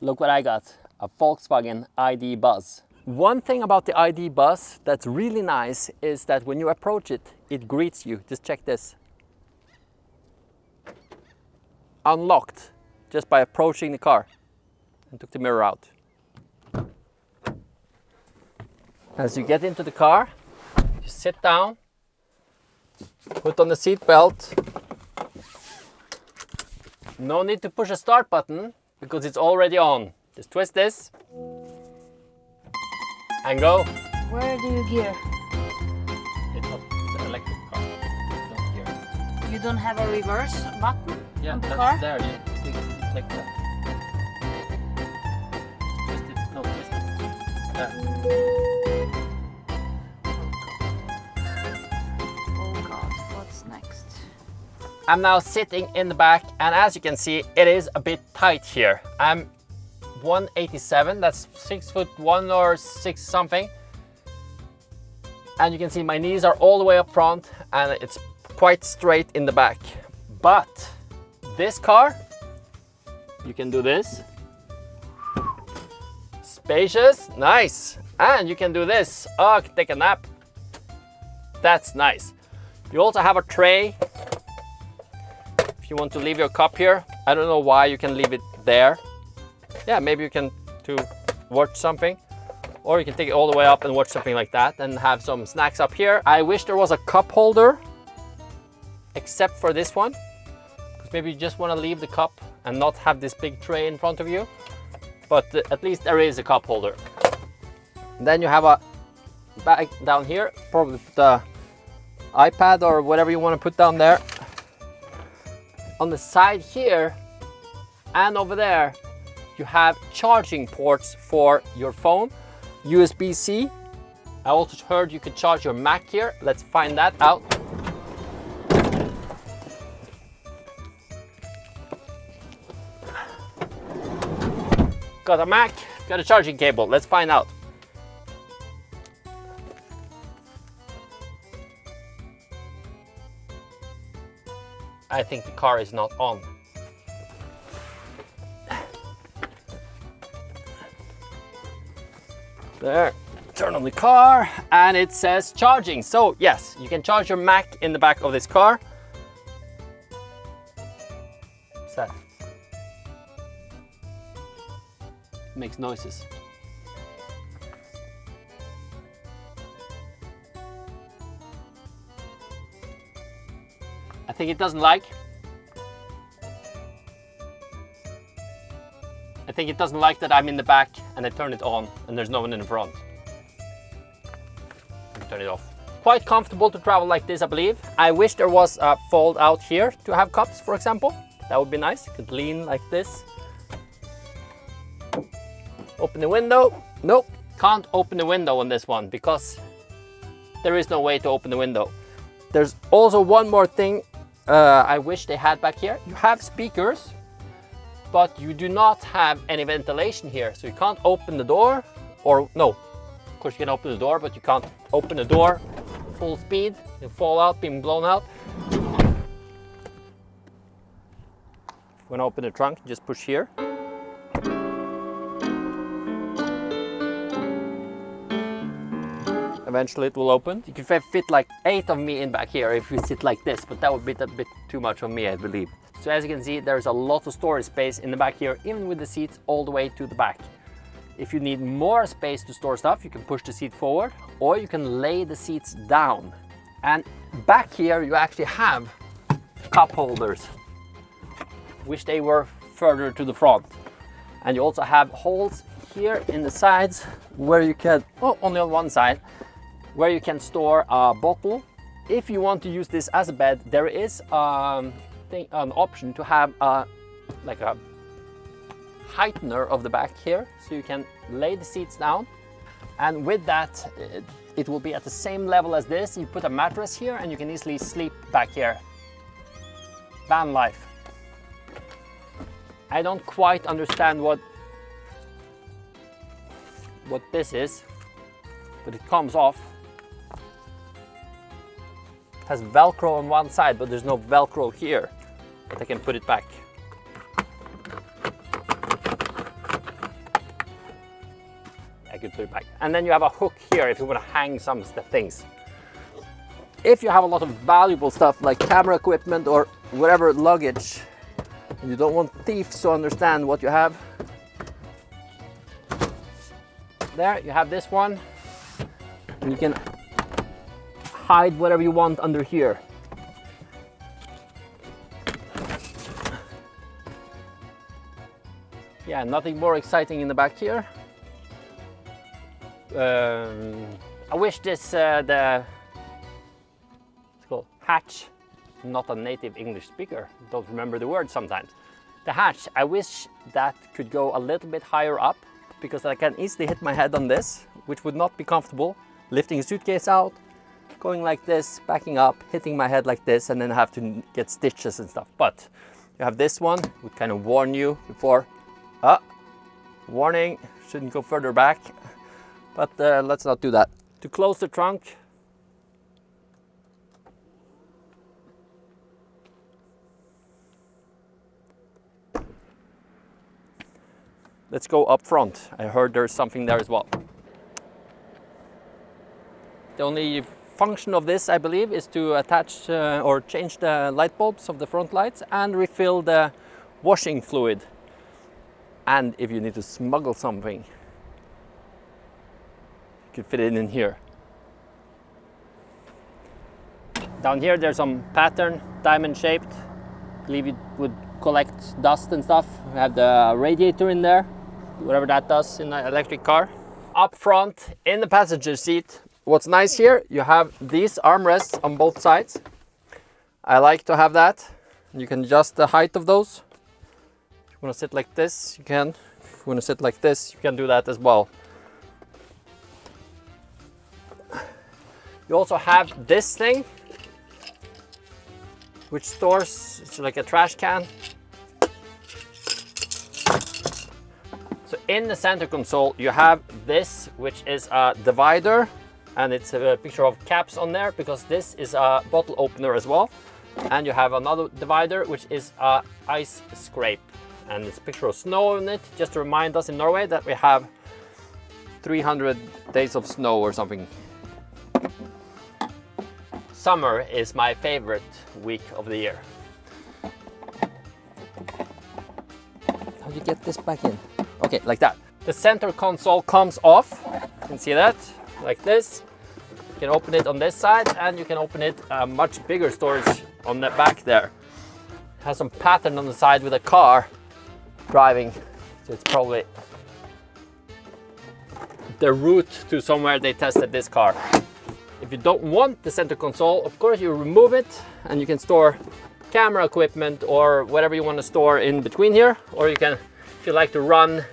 Look what I got, a Volkswagen ID Buzz. One thing about the ID Buzz that's really nice is that when you approach it, it greets you. Just check this. Unlocked just by approaching the car, and took the mirror out. As you get into the car, you sit down, put on the seat belt. No need to push a start button because it's already on. Just twist this and go. Where do you gear? It's an electric car. Don't gear. You don't have a reverse button Yeah, on the that's car? there. You like that. Twist it. No, twist it. There. Oh God, what's next? I'm now sitting in the back, and as you can see, it is a bit tight here. I'm 187, that's 6'1" or 6 something. And you can see my knees are all the way up front, and it's quite straight in the back. But this car, you can do this. Spacious, nice. And you can do this. Oh, I can take a nap. That's nice. You also have a tray. If you want to leave your cup here, I don't know why you can leave it there. Yeah, maybe you can to watch something, or you can take it all the way up and watch something like that and have some snacks up here. I wish there was a cup holder, except for this one, because maybe you just want to leave the cup and not have this big tray in front of you. But at least there is a cup holder. And then you have a bag down here, probably put the iPad or whatever you want to put down there. On the side here and over there, you have charging ports for your phone, USB-C. I also heard you could charge your Mac here. Let's find that out. Got a Mac, got a charging cable. Let's find out. I think the car is not on. There, turn on the car and it says charging. So yes, you can charge your Mac in the back of this car. What's that? It makes noises. I think it doesn't like. I think it doesn't like that I'm in the back and I turn it on and there's no one in the front. Turn it off. Quite comfortable to travel like this, I believe. I wish there was a fold out here to have cups, for example. That would be nice. You could lean like this. Open the window. Nope, can't open the window on this one because there is no way to open the window. There's also one more thing I wish they had back here. You have speakers, but you do not have any ventilation here. So you can't open the door, or no, of course you can open the door, but you can't open the door full speed. You fall out, being blown out. If you want to open the trunk, just push here. Eventually it will open. You can fit like 8 of me in back here if you sit like this, but that would be a bit too much of me, I believe. So as you can see, there's a lot of storage space in the back here, even with the seats all the way to the back. If you need more space to store stuff, you can push the seat forward, or you can lay the seats down. And back here, you actually have cup holders. Wish they were further to the front. And you also have holes here in the sides where you can, oh, only on one side, where you can store a bottle. If you want to use this as a bed, there is an option to have like a heightener of the back here, so you can lay the seats down, and with that it will be at the same level as this. You put a mattress here and you can easily sleep back here. Van life. I don't quite understand what this is, but it comes off. It has Velcro on one side, but there's no Velcro here. But I can put it back. could put it back. And then you have a hook here if you want to hang some things. If you have a lot of valuable stuff like camera equipment or whatever luggage, and you don't want thieves to understand what you have, there you have this one, and you can hide whatever you want under here. Yeah, nothing more exciting in the back here. I wish this it's called hatch. I'm not a native English speaker, don't remember the word sometimes. The hatch, I wish that could go a little bit higher up, because I can easily hit my head on this, which would not be comfortable. Lifting a suitcase out, going like this, backing up, hitting my head like this, and then have to get stitches and stuff. But you have this one, would kind of warn you before. Warning, shouldn't go further back. But let's not do that. To close the trunk, let's go up front. I heard there's something there as well. The only function of this, I believe, is to attach or change the light bulbs of the front lights and refill the washing fluid. And if you need to smuggle something, you can fit it in here. Down here there's some pattern, diamond shaped. I believe it would collect dust and stuff. We have the radiator in there, whatever that does in an electric car. Up front in the passenger seat, what's nice here, you have these armrests on both sides. I like to have that. You can adjust the height of those. If you want to sit like this, you can. If you want to sit like this, you can do that as well. You also have this thing, which stores, it's like a trash can. So in the center console, you have this, which is a divider, and it's a picture of caps on there because this is a bottle opener as well. And you have another divider, which is a ice scrape, and it's a picture of snow on it, just to remind us in Norway that we have 300 days of snow or something. Summer is my favorite week of the year. How do you get this back in? Okay, like that. The center console comes off. You can see that, like this. You can open it on this side, and you can open it a much bigger storage on the back there. It has some pattern on the side with a car driving. So it's probably the route to somewhere they tested this car. If you don't want the center console, of course you remove it and you can store camera equipment or whatever you want to store in between here. Or you can, if you like to run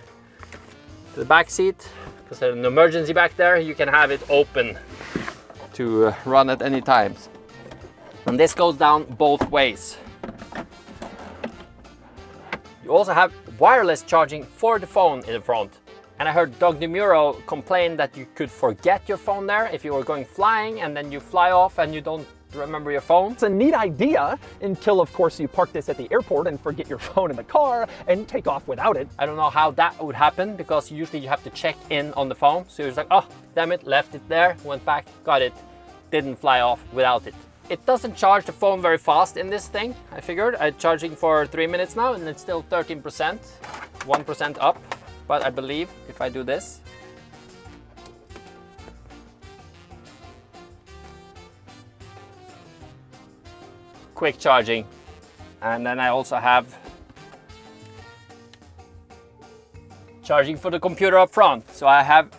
to the back seat, because there's an emergency back there, you can have it open to run at any times. And this goes down both ways. You also have wireless charging for the phone in the front. And I heard Doug DeMuro complain that you could forget your phone there if you were going flying and then you fly off and you don't remember your phone. It's a neat idea until, of course, you park this at the airport and forget your phone in the car and take off without it. I don't know how that would happen because usually you have to check in on the phone. So you're just like, oh, damn it, left it there, went back, got it, didn't fly off without it. It doesn't charge the phone very fast in this thing, I figured. I'm charging for 3 minutes now and it's still 13%, 1% up. But I believe if I do this, quick charging, and then I also have charging for the computer up front. So I have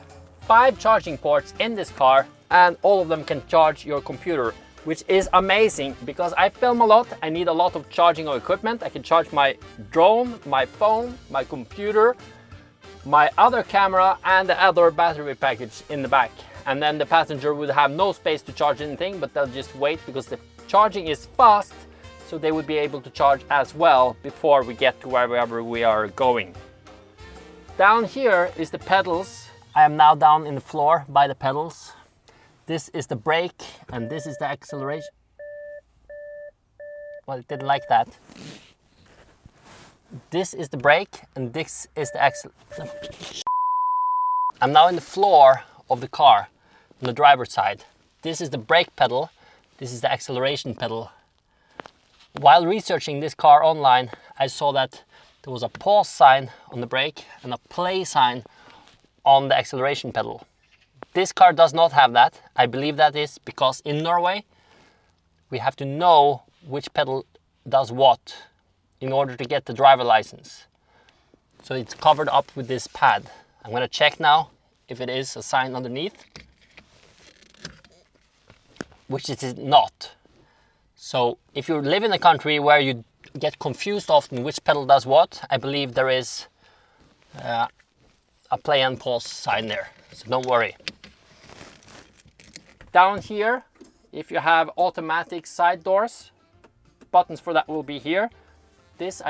5 charging ports in this car and all of them can charge your computer, which is amazing because I film a lot. I need a lot of charging of equipment. I can charge my drone, my phone, my computer, my other camera and the other battery package in the back. And then the passenger would have no space to charge anything, but they'll just wait because the charging is fast, so they would be able to charge as well before we get to wherever we are going. Down here is the pedals. I am now down in the floor by the pedals. This is the brake and this is the acceleration. Well, it didn't like that. This is the brake and this is the I'm now in the floor of the car on the driver's side. This is the brake pedal. This is the acceleration pedal. While researching this car online, I saw that there was a pause sign on the brake and a play sign on the acceleration pedal. This car does not have that. I believe that is because in Norway, we have to know which pedal does what in order to get the driver license. So it's covered up with this pad. I'm gonna check now if it is a sign underneath, which it is not. So if you live in a country where you get confused often which pedal does what, I believe there is a play and pause sign there, so don't worry. Down here, if you have automatic side doors, buttons for that will be here. This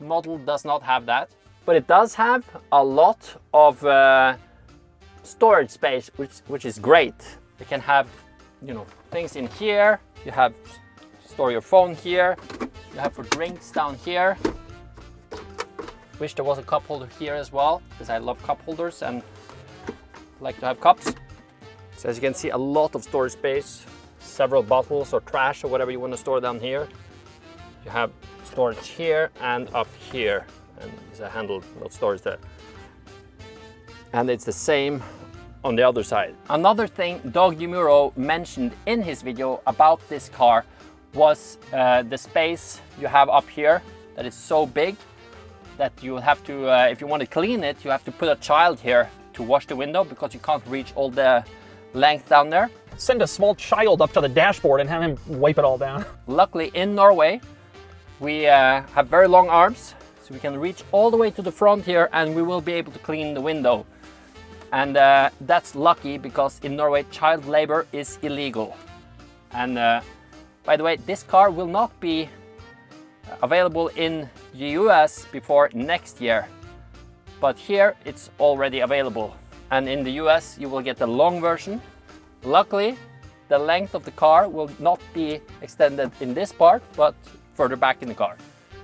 model does not have that, but it does have a lot of storage space, which is great. You can have, you know, things in here. You have store your phone here. You have for drinks down here. Wish there was a cup holder here as well, because I love cup holders and like to have cups. So as you can see, a lot of storage space, several bottles or trash or whatever you want to store down here. You have storage here and up here, and there's a handle, not storage there. And it's the same on the other side. Another thing Doug DeMuro mentioned in his video about this car was the space you have up here that is so big that you have to, if you want to clean it, you have to put a child here to wash the window because you can't reach all the length down there. Send a small child up to the dashboard and have him wipe it all down. Luckily in Norway, we have very long arms, so we can reach all the way to the front here and we will be able to clean the window. And that's lucky because in Norway, child labor is illegal. And by the way, this car will not be available in the US before next year. But here it's already available. And in the US, you will get the long version. Luckily, the length of the car will not be extended in this part, but further back in the car.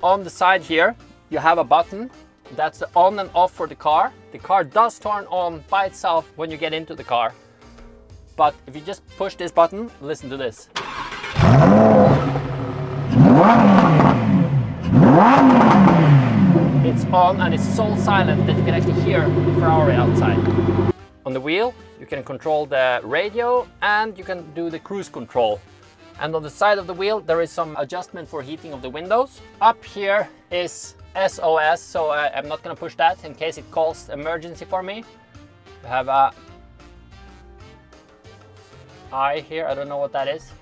On the side here, you have a button. That's the on and off for the car. The car does turn on by itself when you get into the car. But if you just push this button, listen to this. It's on and it's so silent that you can actually hear the Ferrari outside. On the wheel, you can control the radio and you can do the cruise control. And on the side of the wheel, there is some adjustment for heating of the windows. Up here is SOS, so I'm not gonna push that in case it calls emergency for me. We have a I here, I don't know what that is.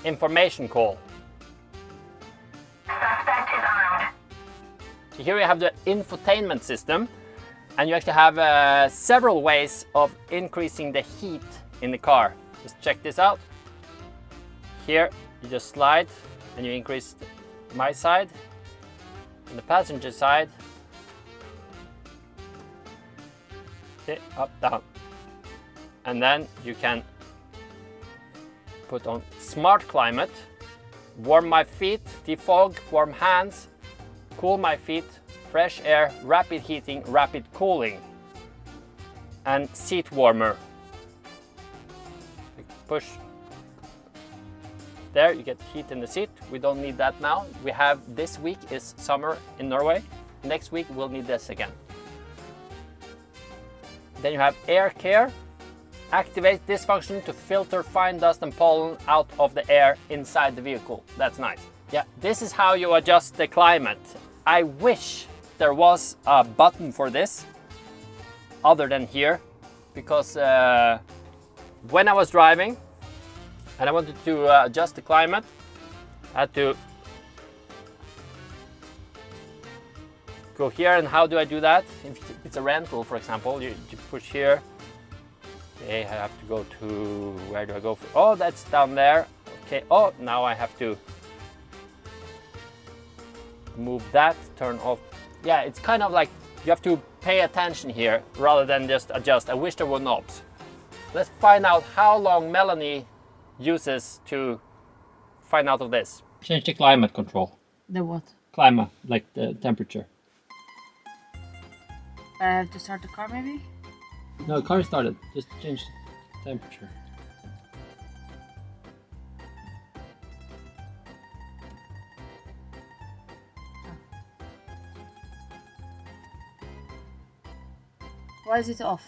Information call. Suspect is armed. So here we have the infotainment system, and you actually have several ways of increasing the heat in the car. Just check this out. Here you just slide and you increase my side and the passenger side. Okay, up, down. And then you can put on smart climate, warm my feet, defog, warm hands, cool my feet, fresh air, rapid heating, rapid cooling, and seat warmer. Push. There you get heat in the seat. We don't need that now. We have, this week is summer in Norway. Next week we'll need this again. Then you have air care. Activate this function to filter fine dust and pollen out of the air inside the vehicle. That's nice. Yeah, this is how you adjust the climate. I wish there was a button for this other than here, because when I was driving and I wanted to adjust the climate, I had to go here. And how do I do that? If it's a rental, for example, you push here. Okay, I have to go to, where do I go? Oh, that's down there. Okay, oh, now I have to move that, turn off. Yeah, it's kind of like you have to pay attention here rather than just adjust. I wish there were knobs. Let's find out how long Melanie uses to find out of this. Change the climate control. The what? Climate, like the temperature. I have to start the car maybe? No, the car started. Just change the temperature. Why is it off?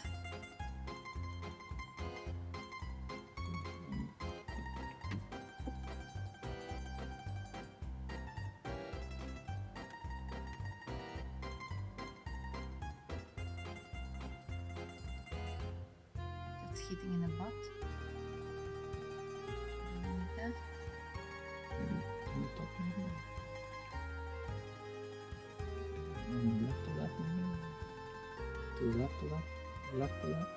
It's heating in the butt. Like that. Left to left. To left to left. Left to left.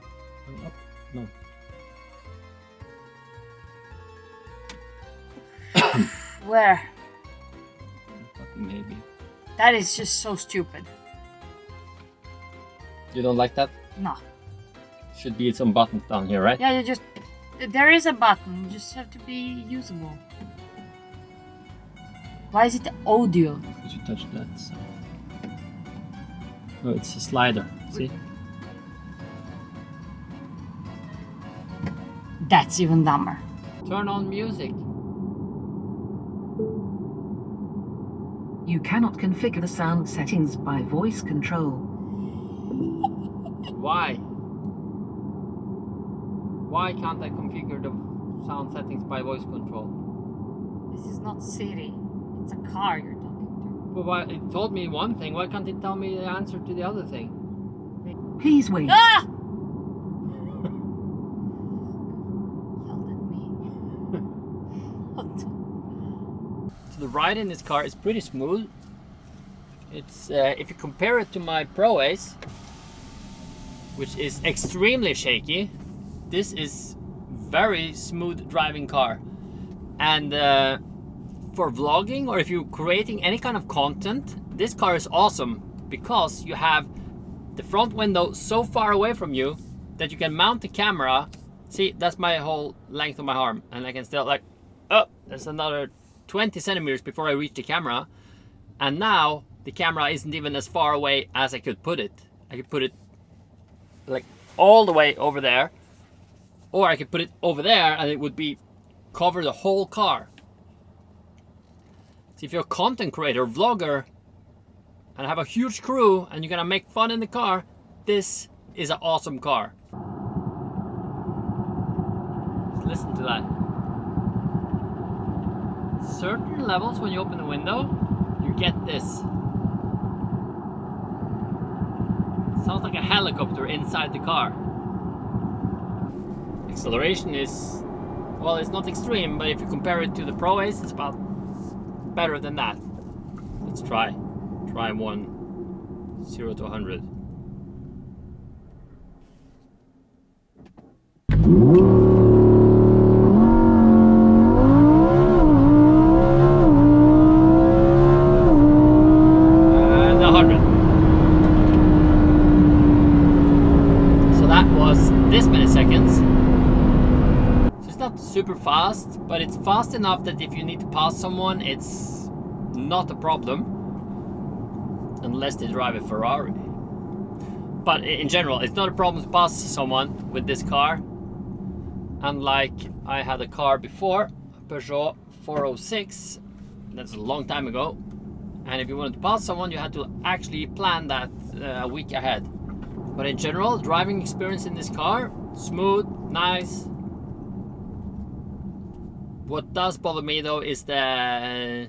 And up. No. Where? Maybe. That is just so stupid. You don't like that? No. Should be some buttons down here, right? Yeah, you just... There is a button, you just have to be usable. Why is it audio? Because you touch that. So. Oh, it's a slider. See? That's even dumber. Turn on music. You cannot configure the sound settings by voice control. Why? Why can't I configure the sound settings by voice control? This is not Siri. It's a car you're talking to. But why, it told me one thing, why can't it tell me the answer to the other thing? Please wait. Ah! Yelled at me. What? So the ride in this car is pretty smooth. It's if you compare it to my Pro Ace, which is extremely shaky, this is very smooth driving car. And for vlogging, or if you're creating any kind of content, this car is awesome because you have the front window so far away from you that you can mount the camera. See, that's my whole length of my arm, and I can still like, oh, there's another 20 centimeters before I reach the camera. And now the camera isn't even as far away as I could put it. I could put it like all the way over there, or I could put it over there and it would be cover the whole car. So if you're a content creator, vlogger, and have a huge crew and you're gonna make fun in the car, this is an awesome car. Just listen to that. Certain levels, when you open the window, you get this. Sounds like a helicopter inside the car. Acceleration is, well, it's not extreme, but if you compare it to the Pro Ace, it's about better than that. Let's try. Try 0 to 100. And 100. So that was this many seconds. So it's not super fast, but it's fast enough that if you need to pass someone, it's not a problem. Unless they drive a Ferrari. But in general, it's not a problem to pass someone with this car. Unlike I had a car before, a Peugeot 406, that's a long time ago. And if you wanted to pass someone, you had to actually plan that a week ahead. But in general, driving experience in this car, smooth, nice. What does bother me though is the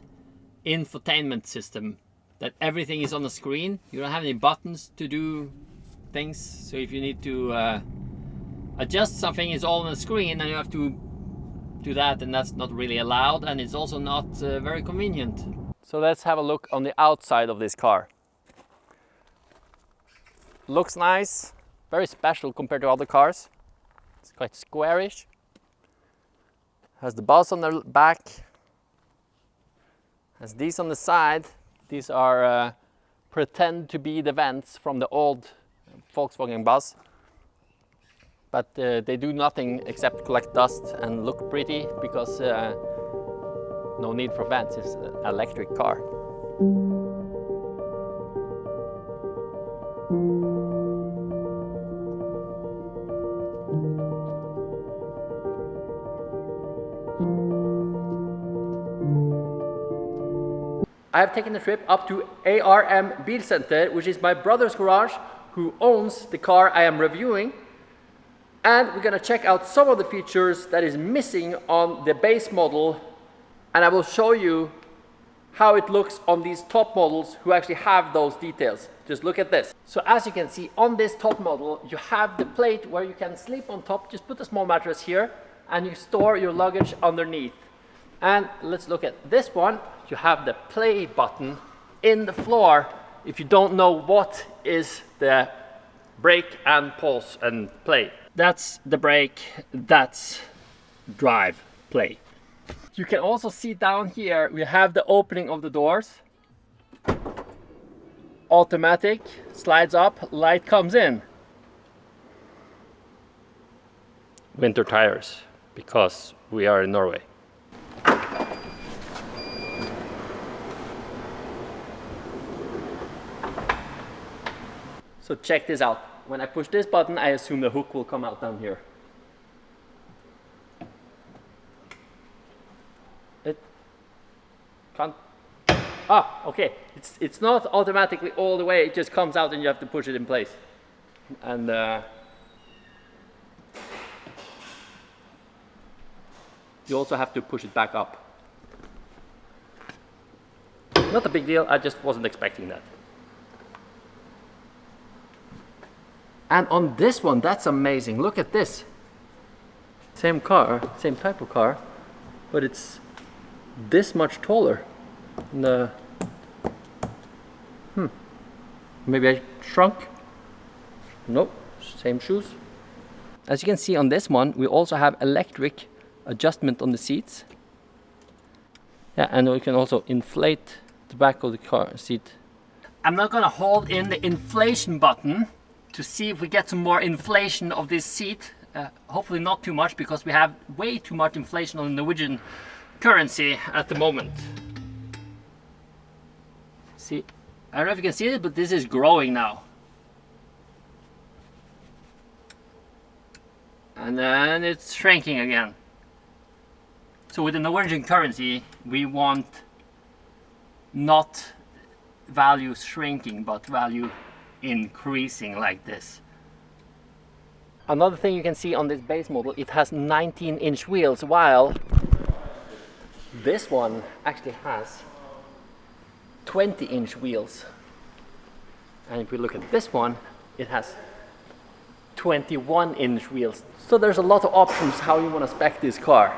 infotainment system. That everything is on the screen. You don't have any buttons to do things. So if you need to adjust something, it's all on the screen and you have to do that, and that's not really allowed, and it's also not very convenient. So let's have a look on the outside of this car. Looks nice, very special compared to other cars. It's quite squarish. Has the bus on the back. Has these on the side. These are pretend to be the vents from the old Volkswagen bus, but they do nothing except collect dust and look pretty because no need for vents. It's an electric car. I have taken a trip up to ARM Bilcenter, which is my brother's garage, who owns the car I am reviewing. And we're gonna check out some of the features that is missing on the base model, and I will show you how it looks on these top models who actually have those details. Just look at this. So as you can see on this top model, you have the plate where you can sleep on top. Just put a small mattress here and you store your luggage underneath. And let's look at this one. You have the play button in the floor if you don't know what is the brake and pause and play. That's the brake, that's drive, play. You can also see down here, we have the opening of the doors. Automatic, slides up, light comes in. Winter tires, because we are in Norway. So check this out. When I push this button, I assume the hook will come out down here. It can't. Ah, okay. It's not automatically all the way. It just comes out and you have to push it in place. And you also have to push it back up. Not a big deal. I just wasn't expecting that. And on this one, that's amazing. Look at this. Same car, same type of car, but it's this much taller. And, maybe I shrunk? Nope, same shoes. As you can see on this one, we also have electric adjustment on the seats. Yeah, and we can also inflate the back of the car seat. I'm not gonna hold in the inflation button to see if we get some more inflation of this seat. Hopefully not too much, because we have way too much inflation on the Norwegian currency at the moment. See, I don't know if you can see it, but this is growing now. And then it's shrinking again. So with the Norwegian currency, we want not value shrinking, but value increasing like this. Another thing you can see on this base model, it has 19-inch wheels, while this one actually has 20-inch wheels. And if we look at this one, it has 21-inch wheels. So there's a lot of options how you want to spec this car.